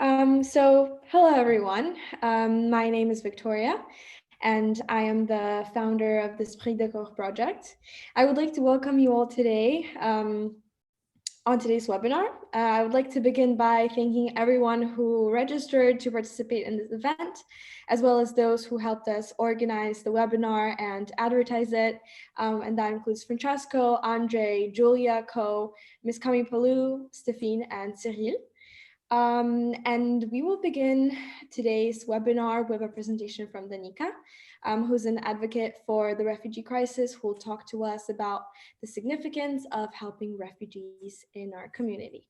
Hello everyone. My name is Victoria, and I am the founder of the Esprit de Corps project. I would like to welcome you all today on today's webinar. I would like to begin by thanking everyone who registered to participate in this event, as well as those who helped us organize the webinar and advertise it. And that includes Francesco, Andre, Julia, Co, Ms. Camille Palou, Stephine, and Cyril. And we will begin today's webinar with a presentation from Danika, who's an advocate for the refugee crisis, who will talk to us about the significance of helping refugees in our community.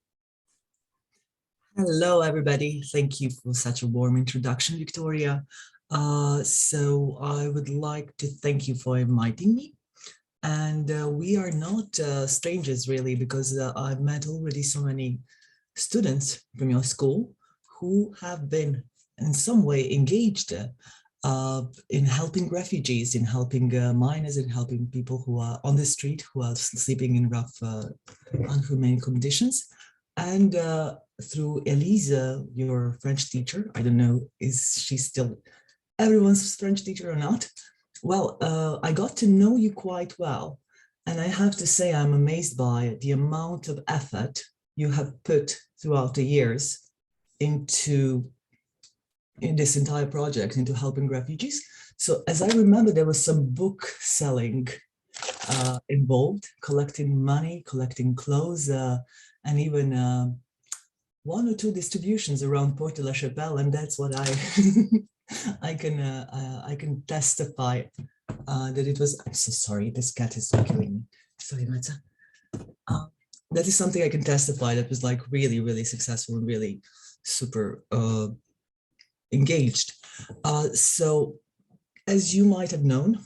Hello, everybody. Thank you for such a warm introduction, Victoria. So I would like to thank you for inviting me. And we are not strangers, really, because I've met already so many students from your school who have been in some way engaged in helping refugees, in helping minors, in helping people who are on the street, who are sleeping in rough, inhumane conditions. And through Elise, your French teacher, I don't know, is she still everyone's French teacher or not? Well, I got to know you quite well. And I have to say, I'm amazed by the amount of effort you have put throughout the years in this entire project, into helping refugees. So as I remember, there was some book selling involved, collecting money, collecting clothes, and even one or two distributions around Porte de la Chapelle, and that's what I can testify that it was. I'm so sorry, this cat is killing me. Sorry, Matza. That is something I can testify that was like really, really successful and really super engaged. So as you might have known,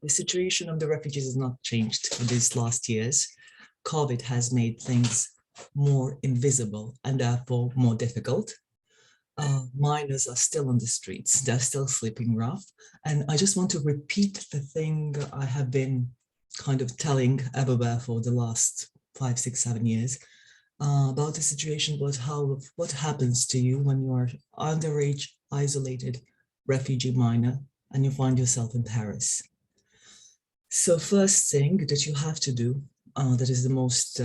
the situation of the refugees has not changed for these last years. COVID has made things more invisible and therefore more difficult. Minors are still on the streets, they're still sleeping rough. And I just want to repeat the thing I have been kind of telling everywhere for the last 5, 6, 7 years about the situation, about what happens to you when you are underage, isolated refugee minor and you find yourself in Paris. So first thing that you have to do, that is the most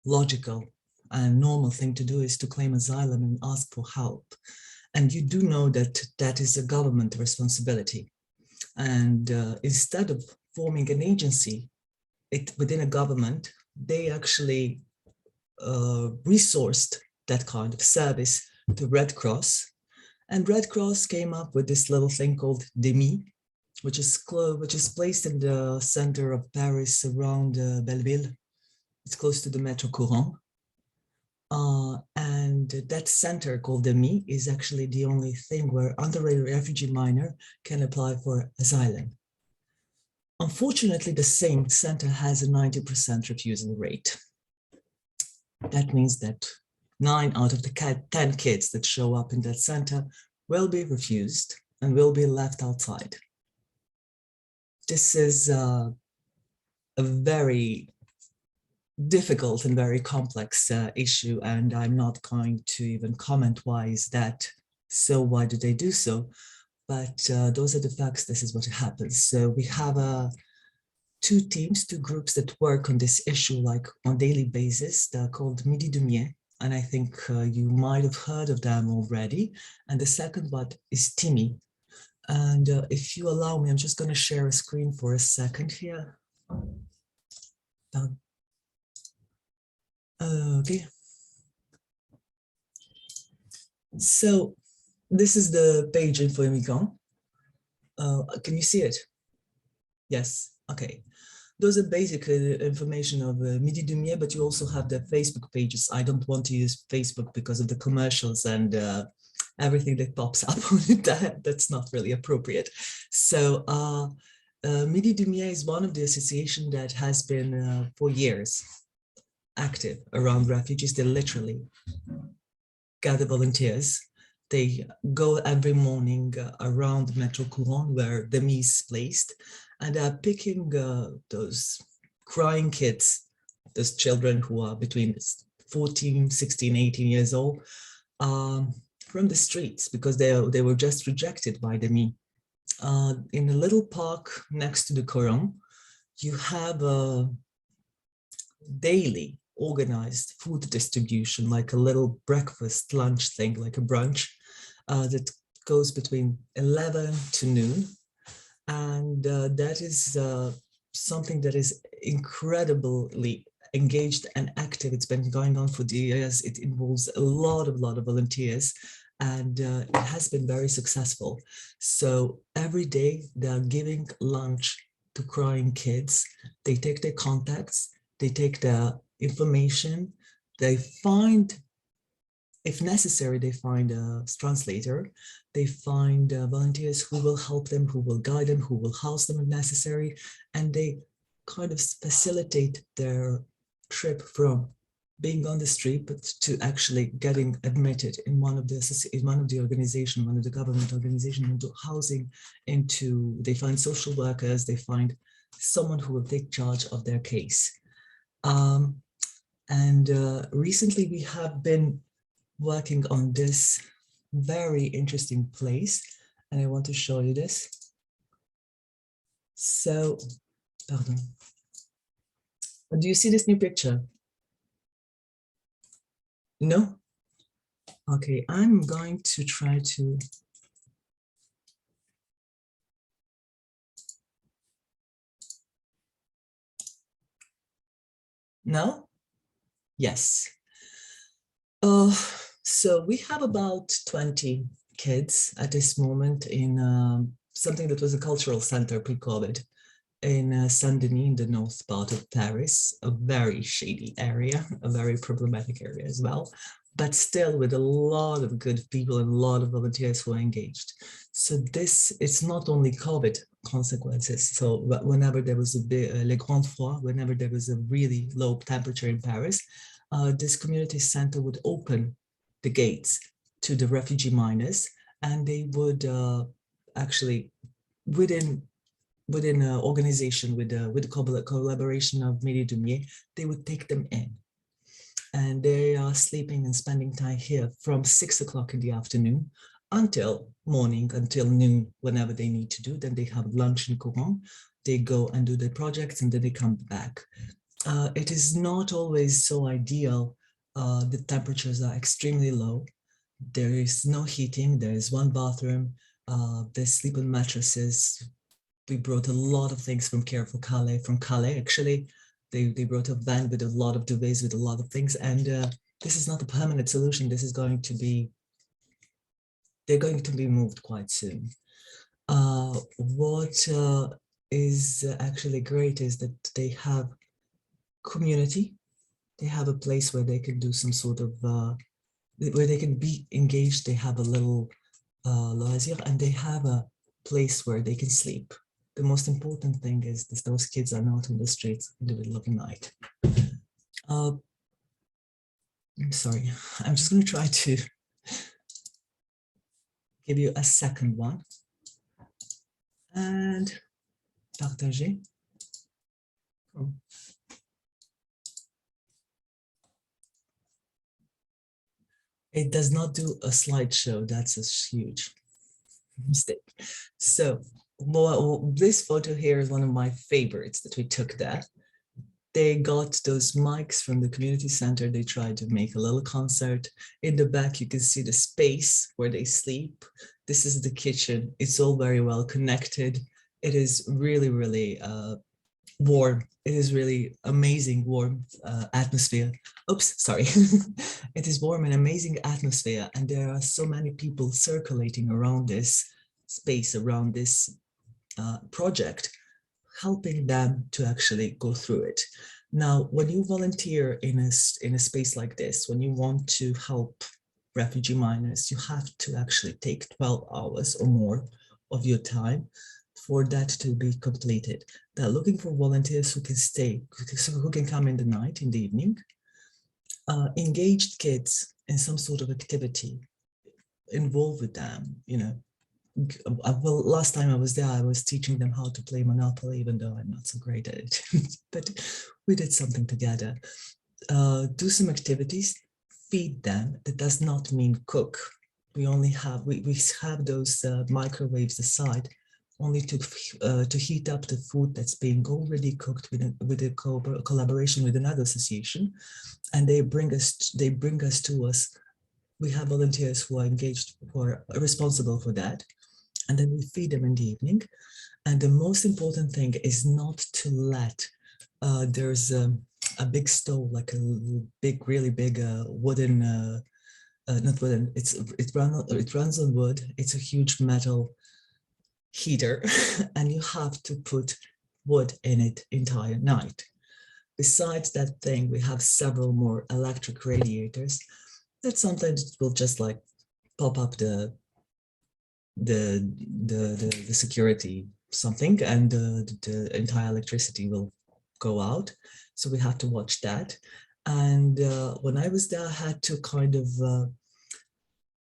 logical and normal thing to do, is to claim asylum and ask for help. And you do know that that is a government responsibility. And instead of forming an agency within a government, they actually resourced that kind of service to Red Cross. And Red Cross came up with this little thing called DEMI, which is placed in the center of Paris around Belleville. It's close to the Metro Courant. And that center called DEMI is actually the only thing where underage refugee minor can apply for asylum. Unfortunately, the same center has a 90% refusal rate. That means that 9 out of the 10 kids that show up in that center will be refused and will be left outside. This is a very difficult and very complex issue, and I'm not going to even comment why is that so, why do they do so? But those are the facts. This is what happens. So we have two teams, two groups that work on this issue like on daily basis. They're called Midi Dumier, and I think you might have heard of them already. And the second one is Timmy. And if you allow me, I'm just going to share a screen for a second here. Okay. So this is the page Info Immigrant. Can you see it? Yes. Okay. Those are basically the information of Midi Dumier, but you also have the Facebook pages. I don't want to use Facebook because of the commercials and everything that pops up on it. That's not really appropriate. So Midi Dumier is one of the associations that has been for years active around refugees. They literally gather volunteers. They go every morning around Metro Courant where the DEMI is placed, and they're picking those crying kids, those children who are between 14, 16, 18 years old, from the streets because they were just rejected by the me. In a little park next to the Quran, you have a daily organized food distribution, like a little breakfast lunch thing, like a brunch that goes between 11 to noon. And that is something that is incredibly engaged and active. It's been going on for years. It involves a lot of volunteers, and it has been very successful. So every day they are giving lunch to crying kids. They take their contacts, they take their information, they find, if necessary, they find a translator, they find volunteers who will help them, who will guide them, who will house them if necessary, and they kind of facilitate their trip from being on the street but to actually getting admitted in one of the organization, one of the government organization, into housing, into, they find social workers, they find someone who will take charge of their case. Recently we have been working on this very interesting place, and I want to show you this. So, pardon. Do you see this new picture? No? Okay, I'm going to try to. No? Yes. So we have about 20 kids at this moment in something that was a cultural center pre-COVID in Saint-Denis, in the north part of Paris, a very shady area, a very problematic area as well, but still with a lot of good people and a lot of volunteers who are engaged. So this, it's not only COVID consequences. So whenever there was a bit, le grand froid, whenever there was a really low temperature in Paris, this community center would open the gates to the refugee miners, and they would actually, within an organization with the collaboration of Mairie Dumier, they would take them in. And they are sleeping and spending time here from 6 o'clock in the afternoon until morning, until noon, whenever they need to do. Then they have lunch in Courant, they go and do their projects, and then they come back. It is not always so ideal. The temperatures are extremely low. There is no heating, there is one bathroom, they sleep on mattresses. We brought a lot of things from Calais actually. They brought a van with a lot of duvets, with a lot of things, and this is not a permanent solution. This is going to be, they're going to be moved quite soon. What is actually great is that they have community. They have a place where they can do some sort of, where they can be engaged. They have a little loisir, and they have a place where they can sleep. The most important thing is that those kids are not in the streets in the middle of the night. I'm sorry, I'm just going to try to give you a second one. And partager. Oh. It does not do a slideshow. That's a huge mistake. So this photo here is one of my favorites that we took there. They got those mics from the community center. They tried to make a little concert. In the back, you can see the space where they sleep. This is the kitchen. It's all very well connected. It is really, really warm. It is really amazing warm atmosphere. Oops, sorry. It is warm and amazing atmosphere. And there are so many people circulating around this space, around this project, helping them to actually go through it. Now, when you volunteer in a space like this, when you want to help refugee miners, you have to actually take 12 hours or more of your time for that to be completed. They're looking for volunteers who can stay, who can come in the night, in the evening, engaged kids in some sort of activity, involved with them, you know. Well, last time I was there, I was teaching them how to play Monopoly, even though I'm not so great at it, but we did something together. do some activities, feed them. That does not mean cook. We only have, we have those microwaves aside only to heat up the food that's being already cooked with a collaboration with another association, and they bring us to us. We have volunteers who are engaged, who are responsible for that, and then we feed them in the evening. And the most important thing is not to let there's a big stove, like a big, really big wooden, not wooden. It runs on wood. It's a huge metal heater, and you have to put wood in it entire night. Besides that thing, we have several more electric radiators that sometimes will just like pop up the security something, and the entire electricity will go out. So we have to watch that. And when I was there, I had to kind of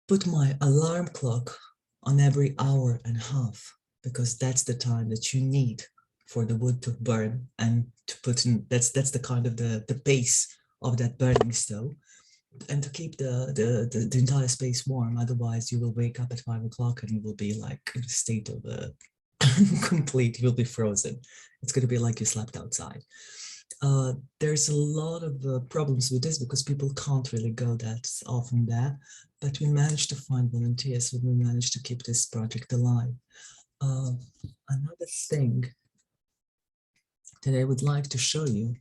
put my alarm clock on every hour and a half, because that's the time that you need for the wood to burn and to put in, that's the kind of the pace of that burning stove, and to keep the entire space warm. Otherwise you will wake up at 5 o'clock and you will be like in a state of complete, you'll be frozen. It's going to be like you slept outside. There's a lot of problems with this because people can't really go that often there, but we managed to find volunteers, and we managed to keep this project alive. Another thing that I would like to show you,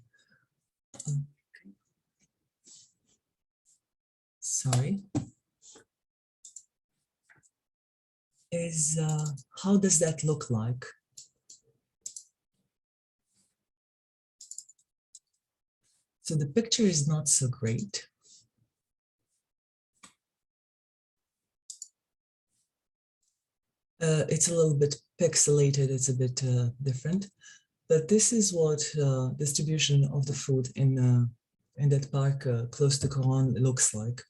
sorry, is how does that look like? So the picture is not so great. It's a little bit pixelated, it's a bit different, but this is what distribution of the food in that park close to Koran looks like.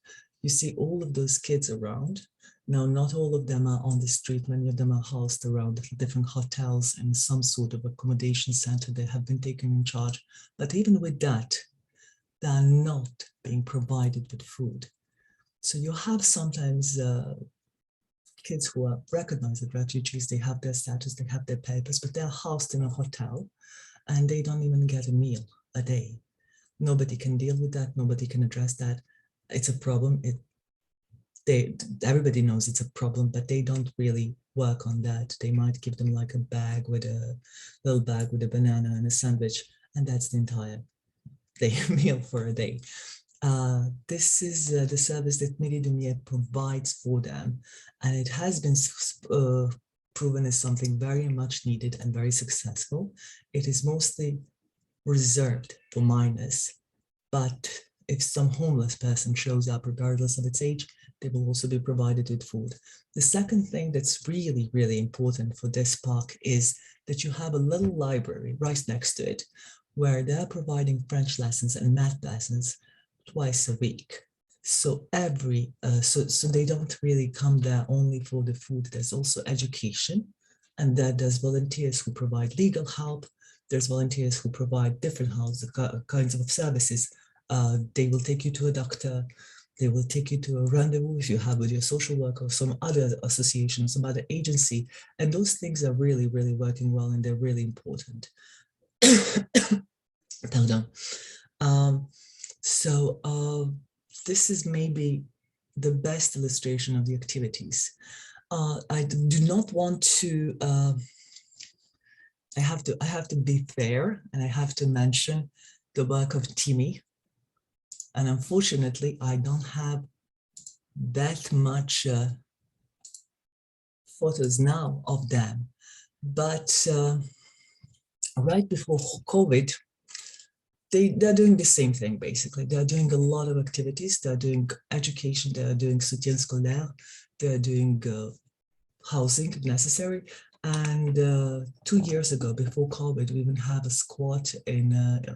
You see all of those kids around. Now, not all of them are on the street. Many of them are housed around different hotels and some sort of accommodation center. They have been taken in charge. But even with that, they are not being provided with food. So you have sometimes kids who are recognized as refugees, they have their status, they have their papers, but they're housed in a hotel and they don't even get a meal a day. Nobody can deal with that. Nobody can address that. It's a problem. Everybody knows it's a problem, but they don't really work on that. They might give them like a little bag with a banana and a sandwich, and that's the entire meal for a day. This is the service that Midi Dumier provides for them, and it has been proven as something very much needed and very successful. It is mostly reserved for minors, but if some homeless person shows up, regardless of its age, they will also be provided with food. The second thing that's really, really important for this park is that you have a little library right next to it, where they're providing French lessons and math lessons twice a week. So so they don't really come there only for the food. There's also education, and there's volunteers who provide legal help. There's volunteers who provide different kinds of services. They will take you to a doctor. They will take you to a rendezvous if you have with your social worker or some other association, some other agency. And those things are really, really working well, and they're really important. Pardon. This is maybe the best illustration of the activities. I do not want to, I have to be fair, and I have to mention the work of Timmy. And unfortunately, I don't have that much photos now of them. But right before COVID, they're doing the same thing, basically. They're doing a lot of activities. They're doing education. They're doing soutien scolaire. They're doing housing if necessary. And 2 years ago, before COVID, we even had a squat in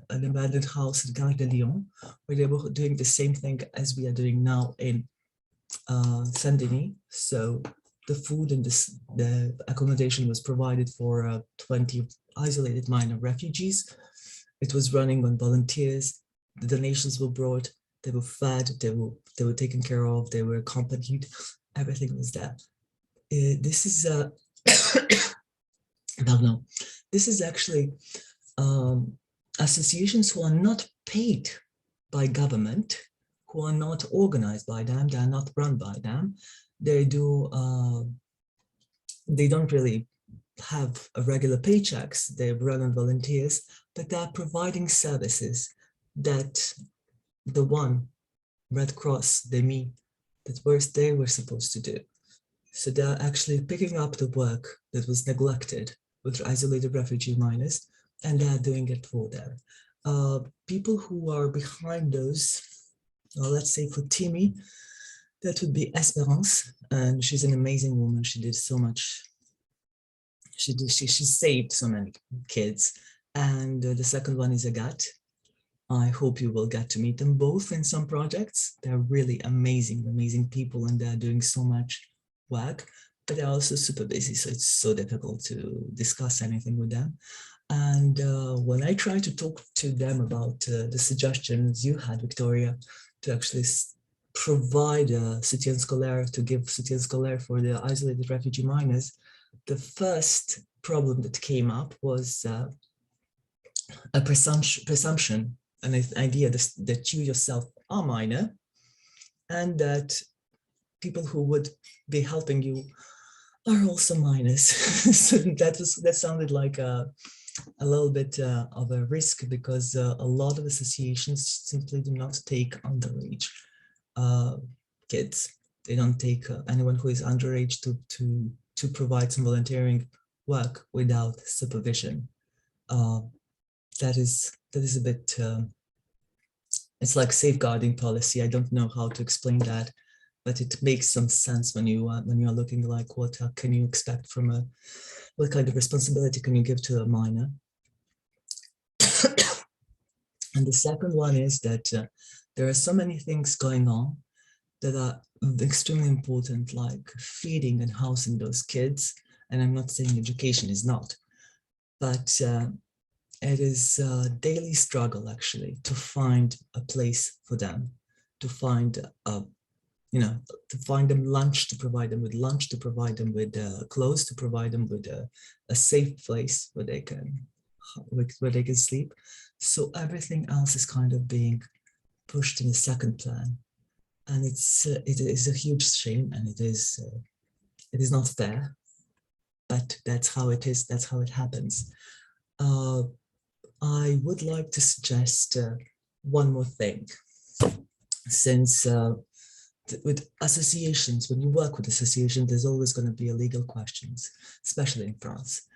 an abandoned house in Gare de Lyon, where they were doing the same thing as we are doing now in Saint-Denis. So the food and the accommodation was provided for 20 isolated minor refugees. It was running on volunteers. the donations were brought, they were fed, they were taken care of, they were accompanied, everything was there. This is no, this is actually associations who are not paid by government, who are not organized by them, they are not run by them. They don't really have a regular paychecks, they run on volunteers, but they are providing services that the one Red Cross, they were supposed to do. So they're actually picking up the work that was neglected with isolated refugee minors, and they're doing it for them. People who are behind those, let's say for Timmy, that would be Esperance, and she's an amazing woman. She did so much. She saved so many kids. And the second one is Agathe. I hope you will get to meet them both in some projects. They're really amazing, amazing people, and they're doing so much work, but they're also super busy, so it's so difficult to discuss anything with them. And when I try to talk to them about the suggestions you had, Victoria, to actually provide a soutien scolaire, to give soutien scolaire for the isolated refugee minors, the first problem that came up was a presumption, an idea that you yourself are minor, and that people who would be helping you are also minors. So that sounded like a little bit of a risk, because a lot of associations simply do not take underage kids. They don't take anyone who is underage to provide some volunteering work without supervision. That is a bit, it's like safeguarding policy. I don't know how to explain that, but it makes some sense when you are looking like, what can you expect from what kind of responsibility can you give to a minor? And the second one is that there are so many things going on that are extremely important, like feeding and housing those kids. And I'm not saying education is not, but it is a daily struggle actually to find a place for them, to find to find them lunch, to provide them with lunch, to provide them with clothes, to provide them with a safe place where they can sleep. So everything else is kind of being pushed in the second plan, and it is a huge shame, and it is not fair, but that's how it is. That's how it happens. I would like to suggest one more thing, since with associations, when you work with associations, there's always going to be legal questions, especially in France.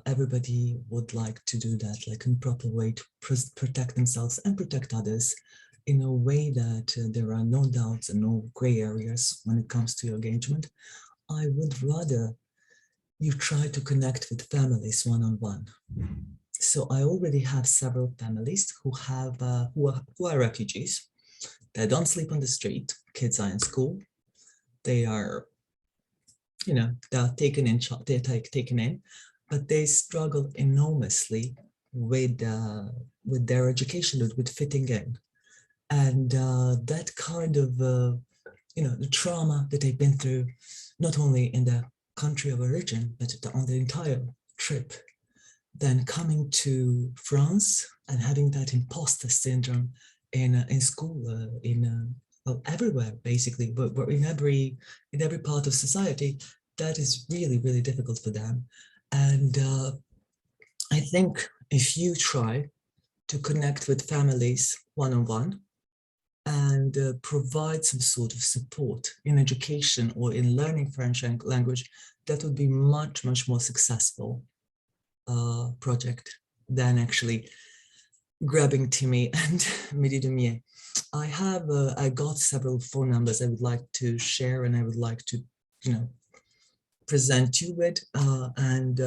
Everybody would like to do that, like in a proper way, to protect themselves and protect others in a way that there are no doubts and no gray areas when it comes to your engagement. I would rather you try to connect with families one-on-one. So I already have several families who are refugees. They don't sleep on the street. Kids are in school. They are, they're taken in, but they struggle enormously with their education, with fitting in, and that kind of the trauma that they've been through, not only in their country of origin, but on the entire trip. Then coming to France and having that imposter syndrome in school, everywhere basically, but in every part of society, that is really, really difficult for them. And I think if you try to connect with families one-on-one and provide some sort of support in education or in learning French language, that would be much, much more successful project than actually grabbing Timmy and Midi Dumier. I got several phone numbers I would like to share, and I would like to, present you with, and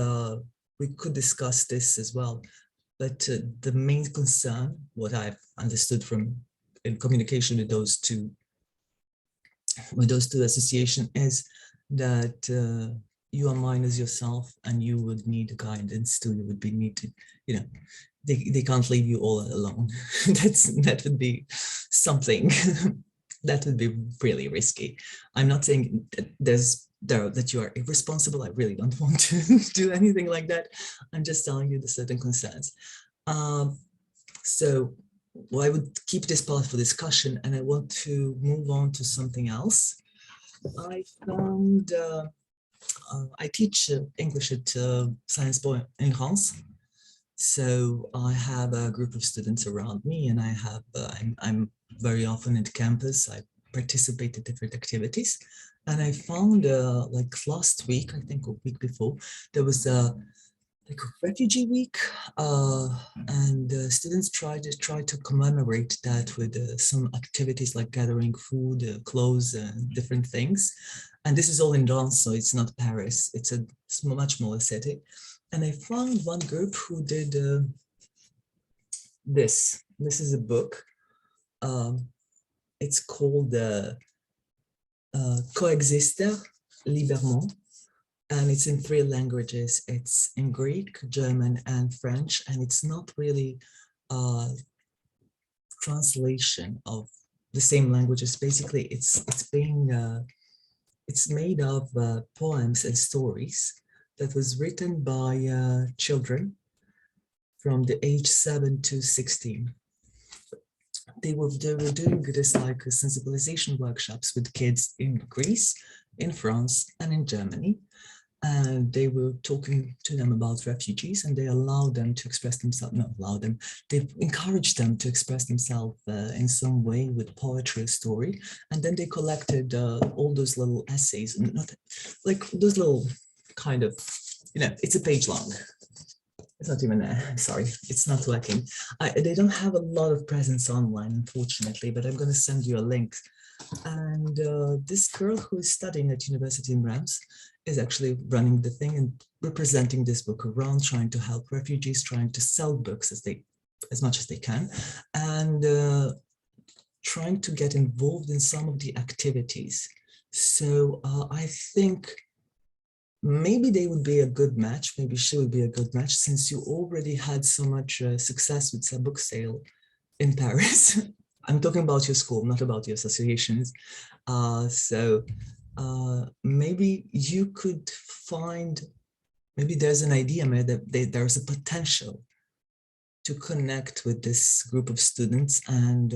we could discuss this as well. But the main concern, what I've understood from in communication with those two associations, is that you are minus yourself and you would need guidance too. You would be need to, you know, they can't leave you all alone. That would be something that would be really risky. I'm not saying that you are irresponsible. I really don't want to do anything like that. I'm just telling you the certain concerns. So I would keep this part for discussion, and I want to move on to something else. I found I teach English at Sciences Po in France. So I have a group of students around me, and I'm very often at campus. I participate in different activities, and I found like last week, I think, or week before, there was a like a refugee week, and students try to commemorate that with some activities like gathering food, clothes, different things. And this is all in France, so it's not Paris. It's a much smaller city. And I found one group who did this. This is a book. It's called Coexister librement. And it's in 3 languages. It's in Greek, German, and French. And it's not really a translation of the same languages. Basically, it's made of poems and stories that was written by children from the age 7 to 16. They were doing this like sensibilization workshops with kids in Greece, in France, and in Germany. And they were talking to them about refugees, and they allowed them to express themselves, not allow them, they encouraged them to express themselves in some way with poetry or story. And then they collected all those little essays, not like those little kind of, it's a page long. It's not even there. I'm sorry, it's not working. They don't have a lot of presence online, unfortunately, but I'm going to send you a link. And this girl who is studying at university in Reims is actually running the thing and representing this book around, trying to help refugees, trying to sell books as much as they can, and trying to get involved in some of the activities. So I think maybe they would be a good match. Maybe she would be a good match, since you already had so much success with some book sale in Paris. I'm talking about your school, not about your associations. So maybe you could find, maybe there's an idea, maybe that there's a potential to connect with this group of students and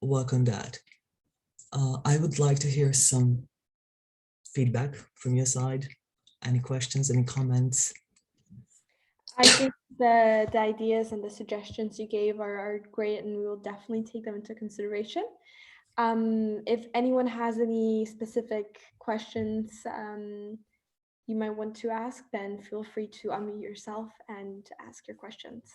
work on that. I would like to hear some feedback from your side. Any questions, any comments? I think the ideas and the suggestions you gave are great, and we will definitely take them into consideration. If anyone has any specific questions you might want to ask, then feel free to unmute yourself and ask your questions.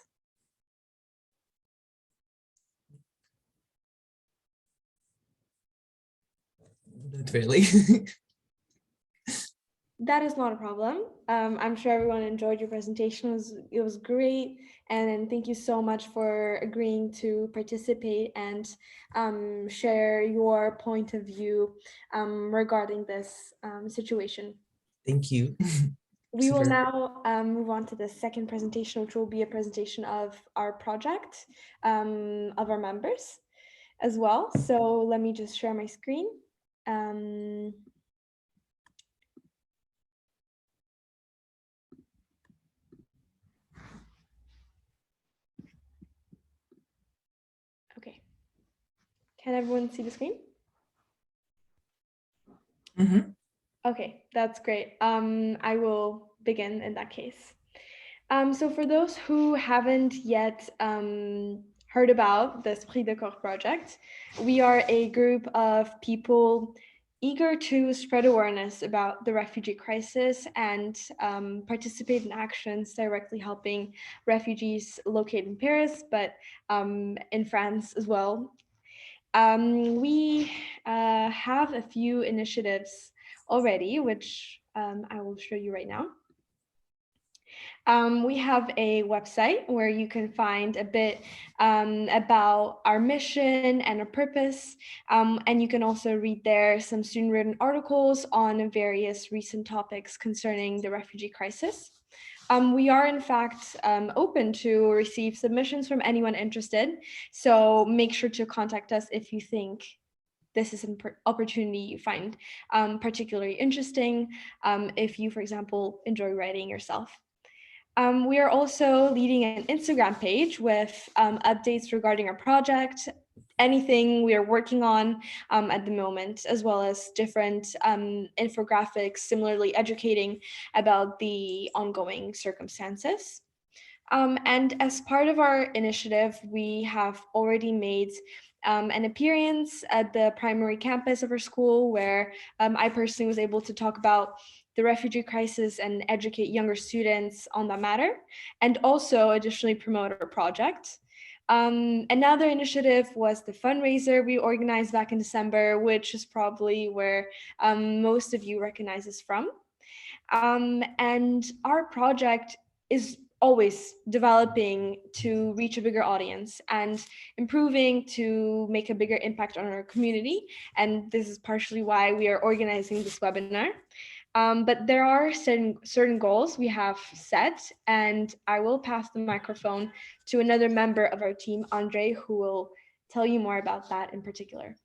Not really. That is not a problem. I'm sure everyone enjoyed your presentation. It was great. And thank you so much for agreeing to participate and share your point of view regarding this situation. Thank you. We will now move on to the second presentation, which will be a presentation of our project, of our members as well. So let me just share my screen. Okay. Can everyone see the screen? Mm-hmm. Okay, that's great. I will begin in that case. So for those who haven't yet heard about the Esprit de Corps project, we are a group of people eager to spread awareness about the refugee crisis and participate in actions directly helping refugees located in Paris, but in France as well. We have a few initiatives already, which I will show you right now. We have a website where you can find a bit about our mission and our purpose. And you can also read there some student-written articles on various recent topics concerning the refugee crisis. We are, in fact, open to receive submissions from anyone interested. So make sure to contact us if you think this is an opportunity you find particularly interesting, if you, for example, enjoy writing yourself. We are also leading an Instagram page with updates regarding our project, anything we are working on at the moment, as well as different infographics, similarly educating about the ongoing circumstances. And as part of our initiative, we have already made an appearance at the primary campus of our school, where I personally was able to talk about the refugee crisis and educate younger students on that matter, and also additionally promote our project. Another initiative was the fundraiser we organized back in December, which is probably where most of you recognize us from. And our project is always developing to reach a bigger audience and improving to make a bigger impact on our community. And this is partially why we are organizing this webinar. But there are certain goals we have set, and I will pass the microphone to another member of our team, Andre, who will tell you more about that in particular.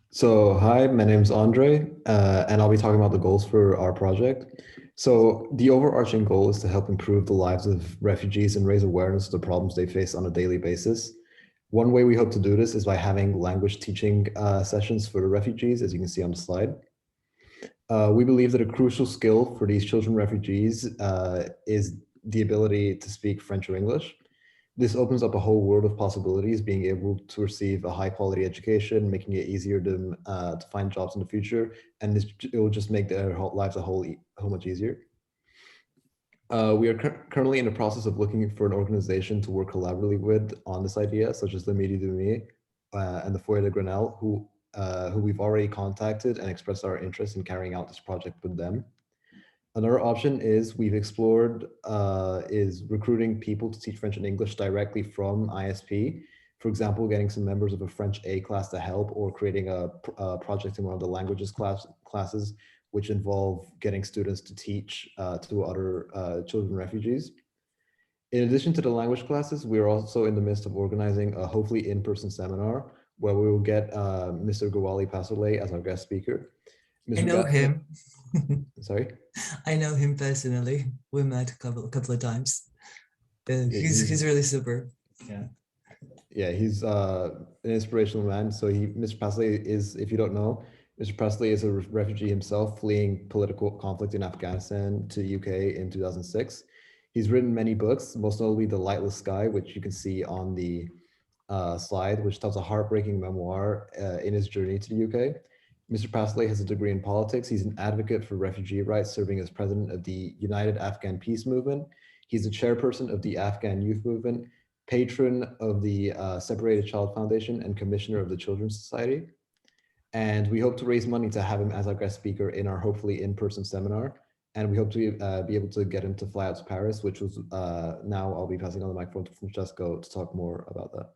So hi, my name is Andre, and I'll be talking about the goals for our project. So the overarching goal is to help improve the lives of refugees and raise awareness of the problems they face on a daily basis. One way we hope to do this is by having language teaching sessions for the refugees, as you can see on the slide. We believe that a crucial skill for these children refugees is the ability to speak French or English. This opens up a whole world of possibilities, being able to receive a high quality education, making it easier to find jobs in the future, and it will just make their lives a whole much easier. We are currently in the process of looking for an organization to work collaboratively with on this idea, such as the Midi de Me and the Foyer de Grenelle, who we've already contacted and expressed our interest in carrying out this project with them. Another option is we've explored is recruiting people to teach French and English directly from ISP. For example, getting some members of a French A class to help, or creating a project in one of the languages classes, which involve getting students to teach to other children refugees. In addition to the language classes, we are also in the midst of organizing a hopefully in-person seminar where we will get Mr. Gawali Pasolay as our guest speaker. I know him. Sorry? I know him personally. We met a couple of times. He's really super. Yeah. Yeah, he's an inspirational man. So Mr. Pasolay is, if you don't know, Mr. Presley is a refugee himself, fleeing political conflict in Afghanistan to the UK in 2006. He's written many books, most notably The Lightless Sky, which you can see on the slide, which tells a heartbreaking memoir in his journey to the UK. Mr. Pasolay has a degree in politics. He's an advocate for refugee rights, serving as president of the United Afghan Peace Movement. He's the chairperson of the Afghan Youth Movement, patron of the Separated Child Foundation, and commissioner of the Children's Society. And we hope to raise money to have him as our guest speaker in our hopefully in-person seminar. And we hope to be able to get him to fly out to Paris, which was now I'll be passing on the microphone to Francesco to talk more about that.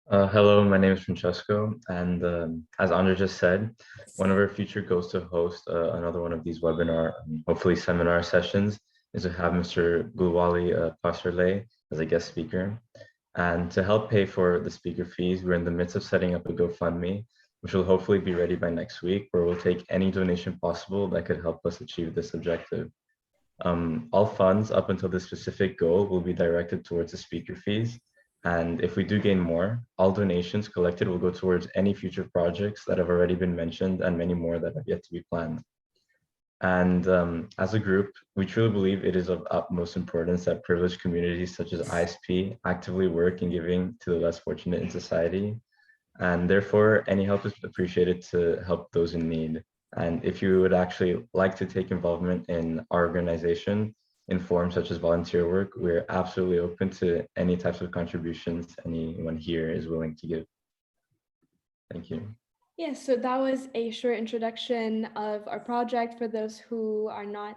Hello, my name is Francesco, and as Andre just said, one of our future goals to host another one of these webinar, hopefully seminar sessions, is to have Mr. Gulwali Pasarlay as a guest speaker. And to help pay for the speaker fees, we're in the midst of setting up a GoFundMe, which will hopefully be ready by next week, where we'll take any donation possible that could help us achieve this objective. All funds up until this specific goal will be directed towards the speaker fees. And if we do gain more, all donations collected will go towards any future projects that have already been mentioned and many more that have yet to be planned. And as a group, we truly believe it is of utmost importance that privileged communities such as ISP actively work in giving to the less fortunate in society. And therefore, any help is appreciated to help those in need. And if you would actually like to take involvement in our organization, in forms such as volunteer work, we're absolutely open to any types of contributions anyone here is willing to give. Thank you. Yes, so that was a short introduction of our project for those who are not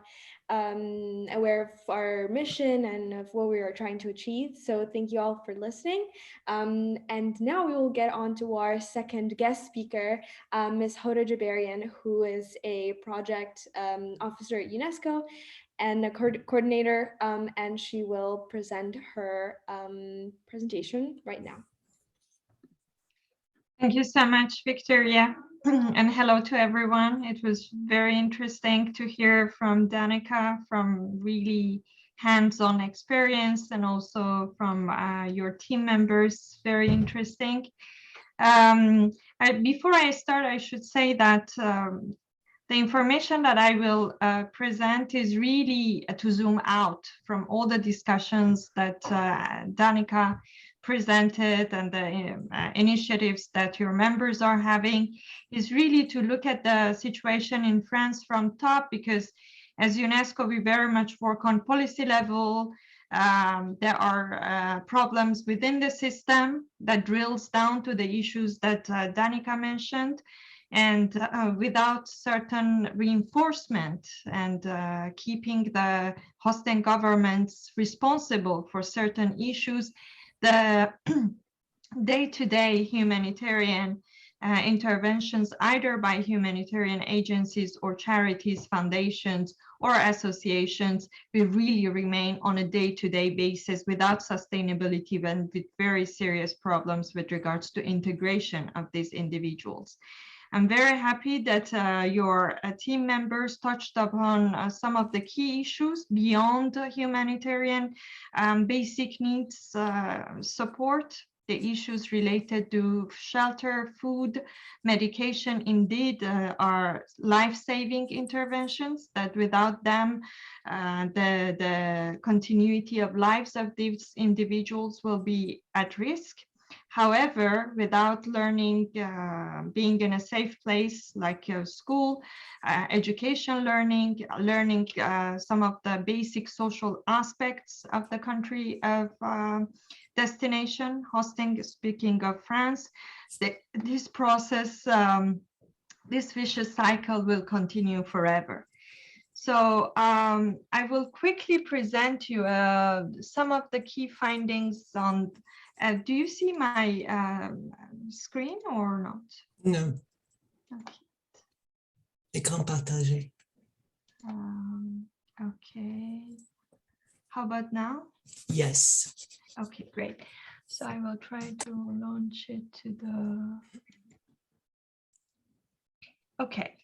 aware of our mission and of what we are trying to achieve. So thank you all for listening. And now we will get on to our second guest speaker, Ms. Hoda Jaberian, who is a project officer at UNESCO and a coordinator, and she will present her presentation right now. Thank you so much, Victoria. And hello to everyone. It was very interesting to hear from Danika, from really hands-on experience, and also from your team members. Very interesting. Before I start, I should say that the information that I will present is really to zoom out from all the discussions that Danika presented and the initiatives that your members are having, is really to look at the situation in France from top, because as UNESCO, we very much work on policy level. There are problems within the system that drills down to the issues that Danika mentioned. And without certain reinforcement and keeping the hosting governments responsible for certain issues, the day-to-day humanitarian interventions, either by humanitarian agencies or charities, foundations, or associations, will really remain on a day-to-day basis without sustainability and with very serious problems with regards to integration of these individuals. I'm very happy that your team members touched upon some of the key issues beyond humanitarian basic needs support. The issues related to shelter, food, medication, indeed are life-saving interventions that without them, the continuity of lives of these individuals will be at risk. However, without learning, being in a safe place like school, education learning some of the basic social aspects of the country of destination, hosting, speaking of France, this process, this vicious cycle will continue forever. So I will quickly present you some of the key findings on. Do you see my screen or not? No. Okay. Écran partagé. Okay. How about now? Yes. Okay, great. So I will try to launch it to the. Okay.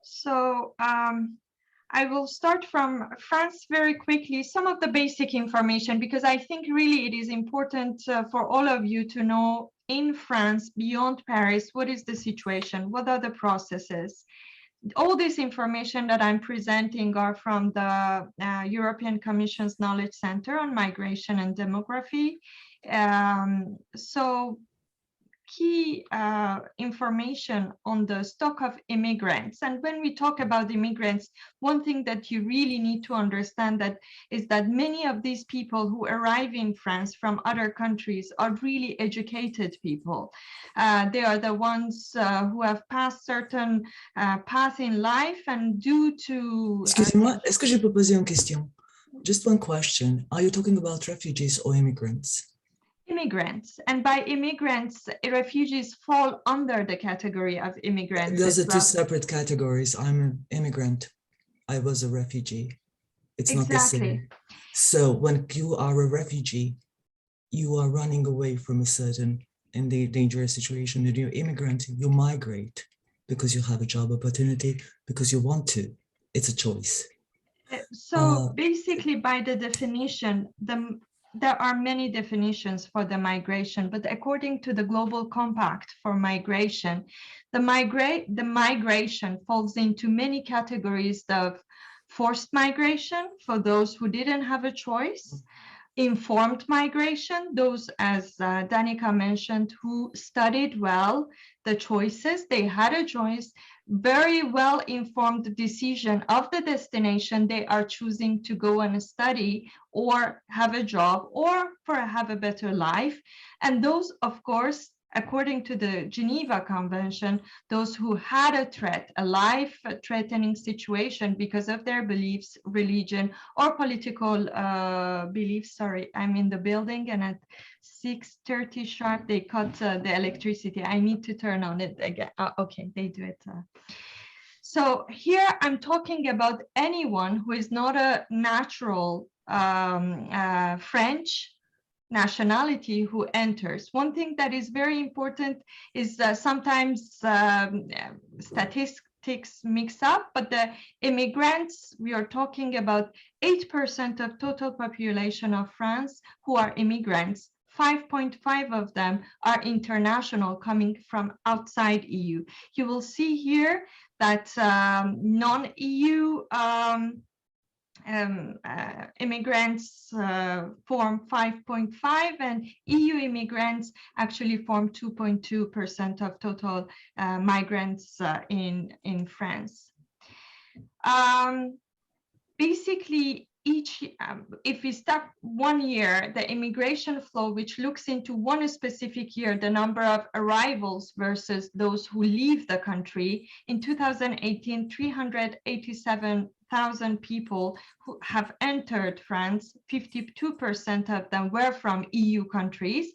So I will start from France very quickly, some of the basic information, because I think really it is important for all of you to know in France, beyond Paris, what is the situation, what are the processes. All this information that I'm presenting are from the European Commission's Knowledge Center on Migration and Demography. So key information on the stock of immigrants. And when we talk about immigrants, one thing that you really need to understand that is that many of these people who arrive in France from other countries are really educated people. They are the ones who have passed certain path in life, and due to... Excusez-moi, est-ce que je peux poser une question? Just one question. Are you talking about refugees or immigrants? Immigrants, and by immigrants, refugees fall under the category of immigrants. Those are two separate categories. I'm an immigrant. I was a refugee. It's not the same. So when you are a refugee, you are running away from a certain and dangerous situation. When you're immigrant, you migrate because you have a job opportunity, because you want to. It's a choice. So basically, by the definition, there are many definitions for the migration, but according to the Global Compact for Migration, the migration falls into many categories of forced migration for those who didn't have a choice, informed migration, those, as Danika mentioned, who studied well the choices, they had a choice, very well informed decision of the destination they are choosing to go and study or have a job or have a better life. And those, of course, according to the Geneva Convention, those who had a threat, a life-threatening situation because of their beliefs, religion, or political beliefs. Sorry, I'm in the building, and at 6:30 sharp, they cut the electricity. I need to turn on it again. Okay, they do it. So here I'm talking about anyone who is not a natural French nationality who enters. One thing that is very important is sometimes statistics mix up, but the immigrants, we are talking about 8% of total population of France who are immigrants. 5.5 of them are international, coming from outside EU. You will see here that non-EU immigrants form 5.5, and EU immigrants actually form 2.2% of total migrants in France. Basically, if we start 1 year, the immigration flow, which looks into one specific year, the number of arrivals versus those who leave the country, in 2018, 387,000 people who have entered France, 52% of them were from EU countries.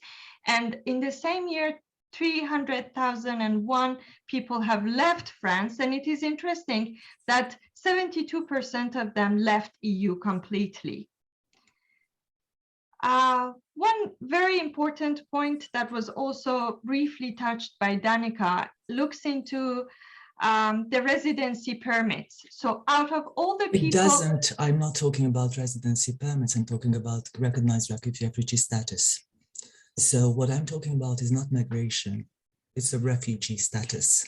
And in the same year, 300,001 people have left France. And it is interesting that 72% of them left EU completely. One very important point that was also briefly touched by Danika looks into the residency permits. So out of all the people— It doesn't. I'm not talking about residency permits. I'm talking about recognized refugee status. So what I'm talking about is not migration. It's a refugee status.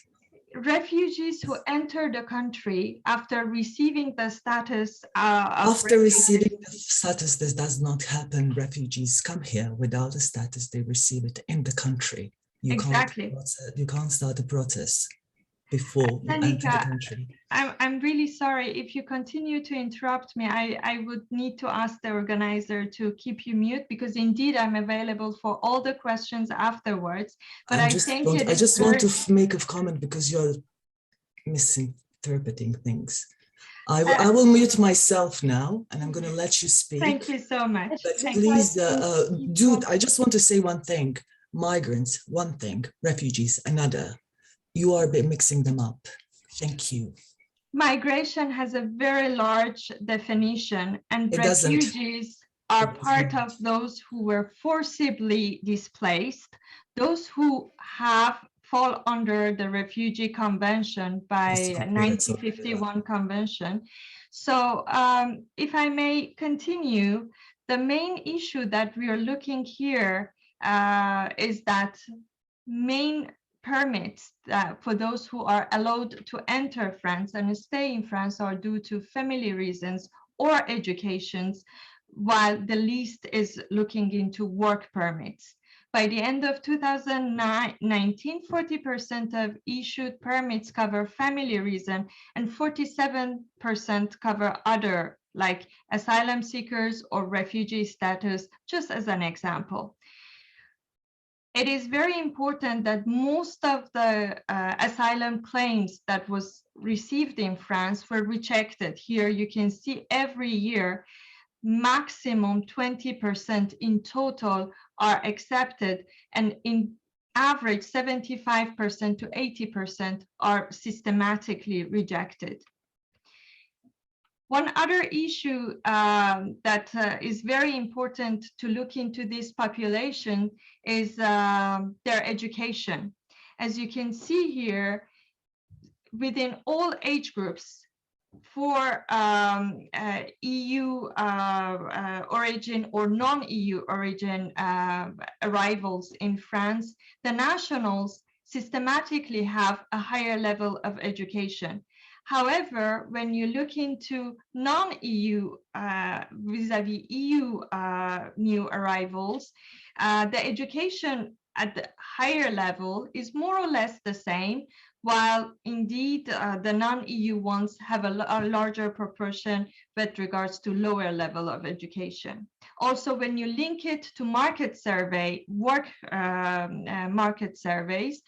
Refugees who enter the country after receiving the status after receiving the status, this does not happen. Refugees come here without a status, they receive it in the country. You can't start a process before you enter the country. I'm really sorry. If you continue to interrupt me, I would need to ask the organizer to keep you mute, because indeed I'm available for all the questions afterwards. But I just want to make a comment because you're misinterpreting things. I will mute myself now, and I'm going to let you speak. Thank you so much. But please, dude, I just want to say one thing. Migrants, one thing. Refugees, another. You are mixing them up. Thank you. Migration has a very large definition, and refugees are part of those who were forcibly displaced, those who fall under the Refugee Convention by 1951 Convention. So if I may continue, the main issue that we are looking here is that main permits for those who are allowed to enter France and stay in France are due to family reasons or educations, while the least is looking into work permits. By the end of 2019, 40% of issued permits cover family reason and 47% cover other, like asylum seekers or refugee status, just as an example. It is very important that most of the asylum claims that was received in France were rejected. Here you can see every year, maximum 20% in total are accepted, and in average 75% to 80% are systematically rejected. One other issue that is very important to look into this population is their education. As you can see here, within all age groups, for EU origin or non-EU origin arrivals in France, the nationals systematically have a higher level of education. However, when you look into non-EU vis-a-vis EU new arrivals, the education at the higher level is more or less the same, while indeed the non-EU ones have a larger proportion with regards to lower level of education. Also, when you link it to market survey, market surveys,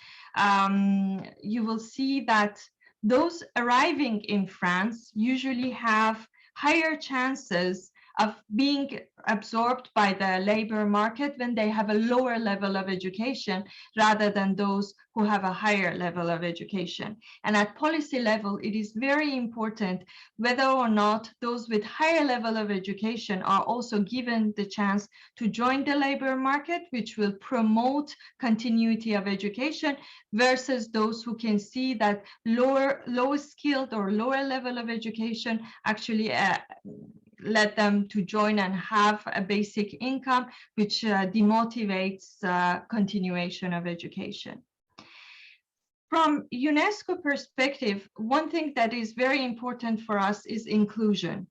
you will see that those arriving in France usually have higher chances of being absorbed by the labor market when they have a lower level of education rather than those who have a higher level of education. And at policy level, it is very important whether or not those with higher level of education are also given the chance to join the labor market, which will promote continuity of education, versus those who can see that lower skilled or lower level of education actually led them to join and have a basic income, which demotivates continuation of education. From UNESCO perspective, one thing that is very important for us is inclusion.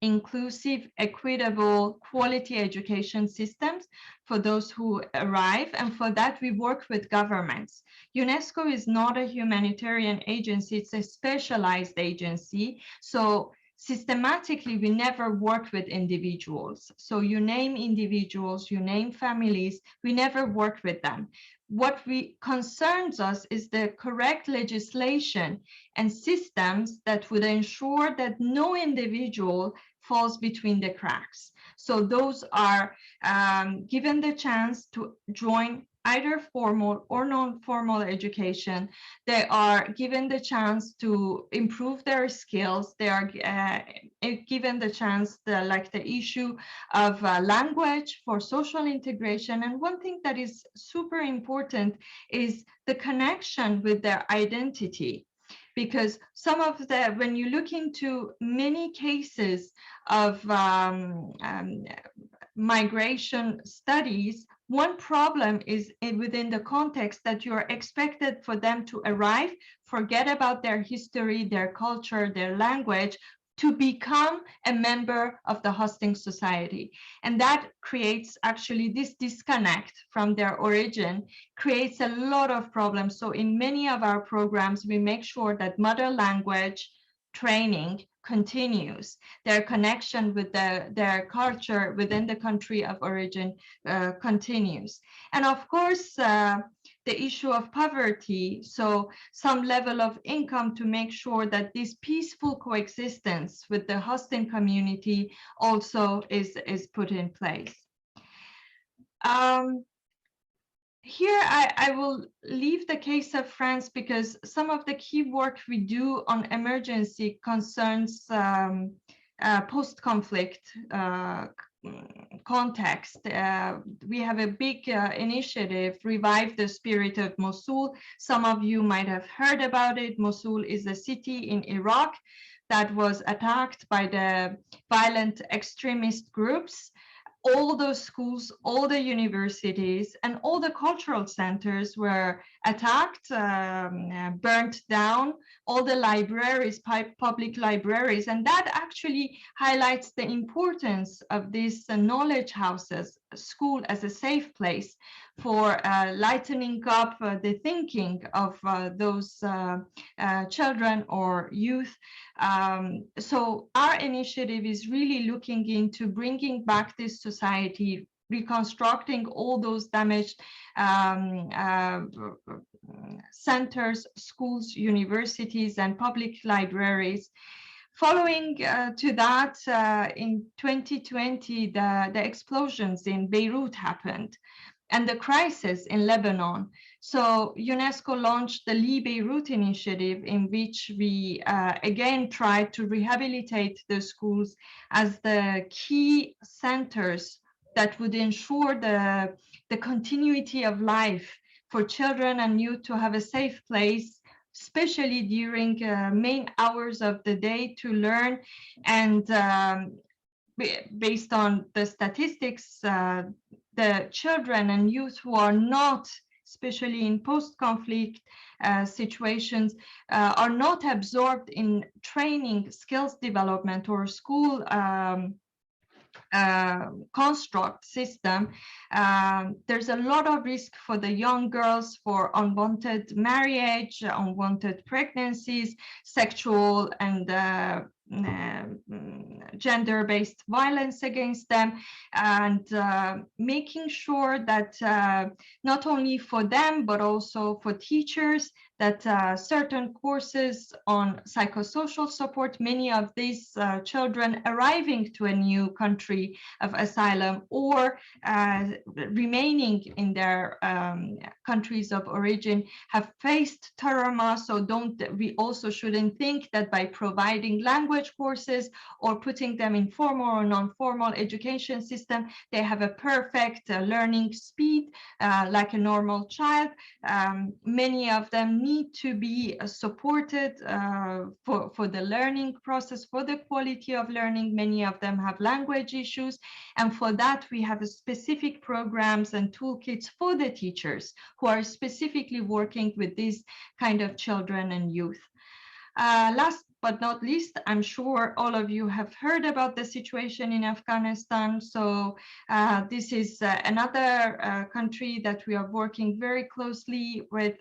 Inclusive, equitable, quality education systems for those who arrive. And for that, we work with governments. UNESCO is not a humanitarian agency, it's a specialized agency. So systematically, we never work with individuals. So you name individuals, you name families, we never work with them. What concerns us is the correct legislation and systems that would ensure that no individual falls between the cracks. So those are given the chance to join either formal or non-formal education. They are given the chance to improve their skills. They are given the chance, like the issue of language for social integration. And one thing that is super important is the connection with their identity. Because some of when you look into many cases of migration studies, one problem is within the context that you're expected for them to arrive, forget about their history, their culture, their language, to become a member of the hosting society. And that creates actually this disconnect from their origin, creates a lot of problems. So in many of our programs, we make sure that mother language training continues, their connection with their culture within the country of origin continues. And of course, the issue of poverty, so some level of income to make sure that this peaceful coexistence with the hosting community also is put in place. Here, I will leave the case of France because some of the key work we do on emergency concerns post-conflict context. We have a big initiative, Revive the Spirit of Mosul. Some of you might have heard about it. Mosul is a city in Iraq that was attacked by the violent extremist groups. All those schools, all the universities, and all the cultural centers were attacked, burnt down, all the libraries, public libraries, and that actually highlights the importance of these knowledge houses, school as a safe place for lightening up the thinking of those children or youth. So our initiative is really looking into bringing back this society, reconstructing all those damaged centers, schools, universities, and public libraries. Following to that, in 2020, the explosions in Beirut happened, and the crisis in Lebanon. So UNESCO launched the Leave Beirut initiative, in which we again tried to rehabilitate the schools as the key centers that would ensure the continuity of life for children and youth to have a safe place, especially during main hours of the day to learn. And based on the statistics, the children and youth who are not, especially in post-conflict situations, are not absorbed in training, skills development, or school construct system. There's a lot of risk for the young girls for unwanted marriage, unwanted pregnancies, sexual and gender-based violence against them, and making sure that not only for them but also for teachers, that certain courses on psychosocial support, many of these children arriving to a new country of asylum or remaining in their countries of origin, have faced trauma. So we also shouldn't think that by providing language courses or putting them in formal or non-formal education system, they have a perfect learning speed like a normal child. Many of them need to be supported for the learning process, for the quality of learning. Many of them have language issues, and for that we have specific programs and toolkits for the teachers who are specifically working with these kind of children and youth. Last but not least, I'm sure all of you have heard about the situation in Afghanistan. So this is another country that we are working very closely with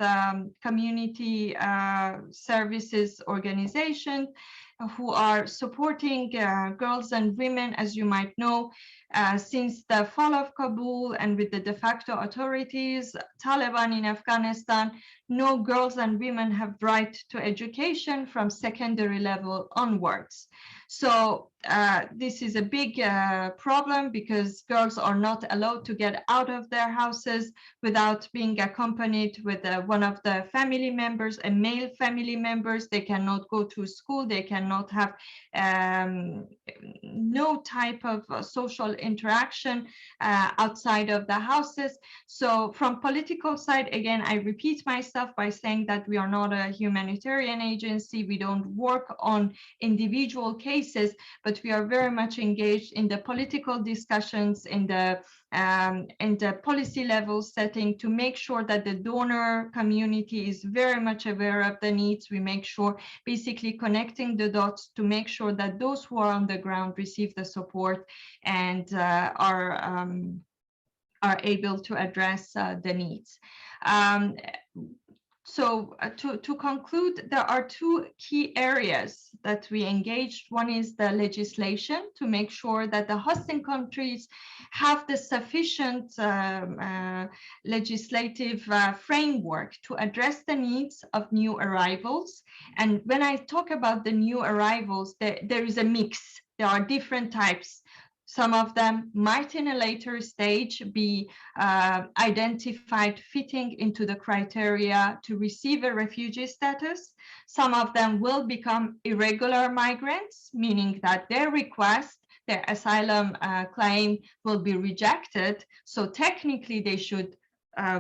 community services organizations who are supporting girls and women. As you might know, since the fall of Kabul and with the de facto authorities, Taliban in Afghanistan, no girls and women have right to education from secondary level onwards. So this is a big problem, because girls are not allowed to get out of their houses without being accompanied with one of the family members, a male family members. They cannot go to school. They cannot have no type of social interaction outside of the houses. So from political side, again, I repeat myself by saying that we are not a humanitarian agency. We don't work on individual cases, but we are very much engaged in the political discussions, in the policy level setting, to make sure that the donor community is very much aware of the needs. We make sure, basically connecting the dots, to make sure that those who are on the ground receive the support and are able to address the needs. So to conclude, there are two key areas that we engaged. One is the legislation, to make sure that the hosting countries have the sufficient legislative framework to address the needs of new arrivals. And when I talk about the new arrivals, there is a mix. There are different types. Some of them might in a later stage be identified fitting into the criteria to receive a refugee status. Some of them will become irregular migrants, meaning that their request, their asylum claim, will be rejected. So technically they should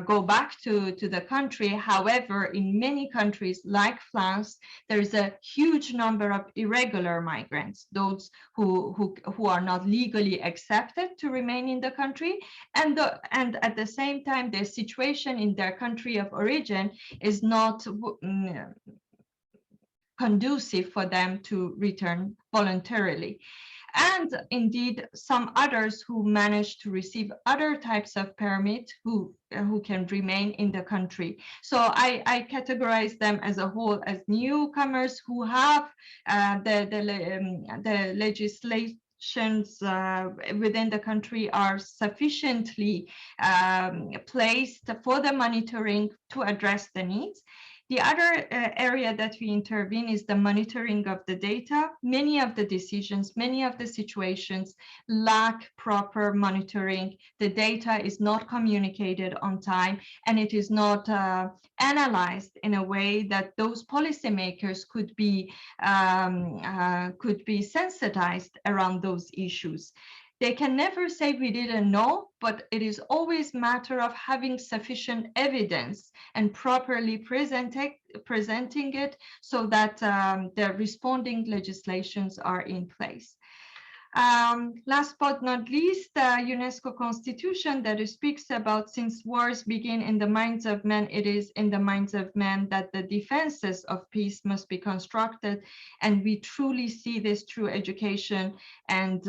go back to the country. However, in many countries like France, there is a huge number of irregular migrants, those who are not legally accepted to remain in the country, and at the same time their situation in their country of origin is not conducive for them to return voluntarily. And indeed, some others who manage to receive other types of permit who can remain in the country. So I categorize them as a whole as newcomers who have the legislations within the country are sufficiently placed for the monitoring to address the needs. The other area that we intervene is the monitoring of the data. Many of the decisions, many of the situations lack proper monitoring. The data is not communicated on time, and it is not analyzed in a way that those policymakers could be sensitized around those issues. They can never say we didn't know, but it is always a matter of having sufficient evidence and properly presenting it so that the responding legislations are in place. Last but not least, the UNESCO Constitution that speaks about, since wars begin in the minds of men, it is in the minds of men that the defenses of peace must be constructed. And we truly see this through education and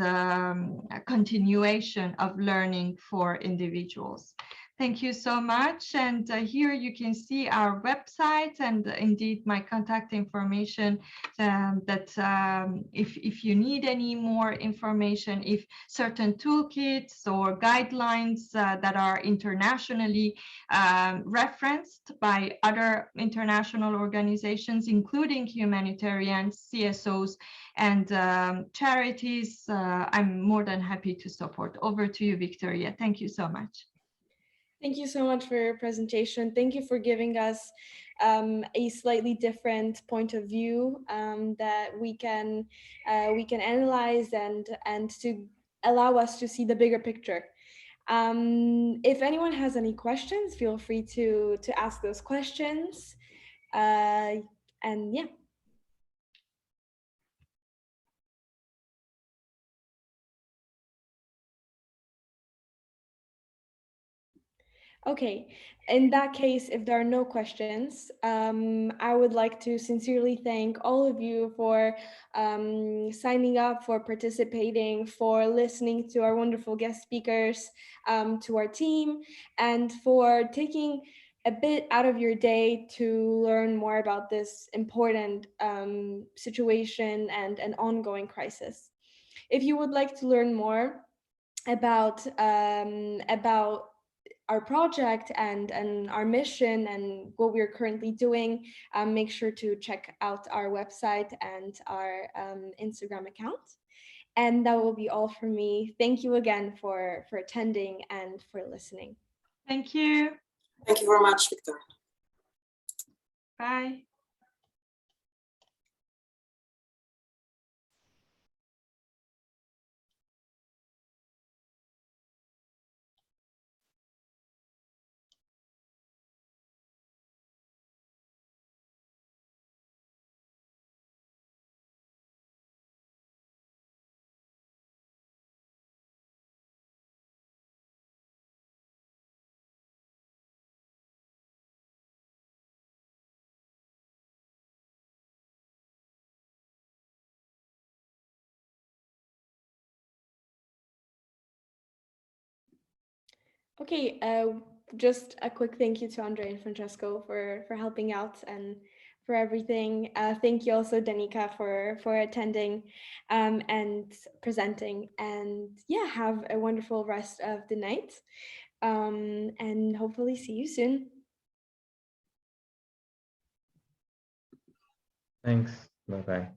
continuation of learning for individuals. Thank you so much. And here you can see our website and indeed my contact information if you need any more information, if certain toolkits or guidelines that are internationally referenced by other international organizations, including humanitarian CSOs and charities, I'm more than happy to support. Over to you, Victoria. Thank you so much. Thank you so much for your presentation. Thank you for giving us a slightly different point of view that we can analyze and to allow us to see the bigger picture. If anyone has any questions, feel free to ask those questions. And yeah. Okay, in that case, if there are no questions, I would like to sincerely thank all of you for signing up, for participating, for listening to our wonderful guest speakers, to our team, and for taking a bit out of your day to learn more about this important situation and an ongoing crisis. If you would like to learn more about our project and our mission and what we're currently doing, make sure to check out our website and our Instagram account. And that will be all from me. Thank you again for attending and for listening. Thank you. Thank you very much, Victoria. Bye. Okay, just a quick thank you to Andre and Francesco for helping out and for everything. Thank you also, Danika, for attending and presenting. And yeah, have a wonderful rest of the night. And hopefully see you soon. Thanks. Bye-bye.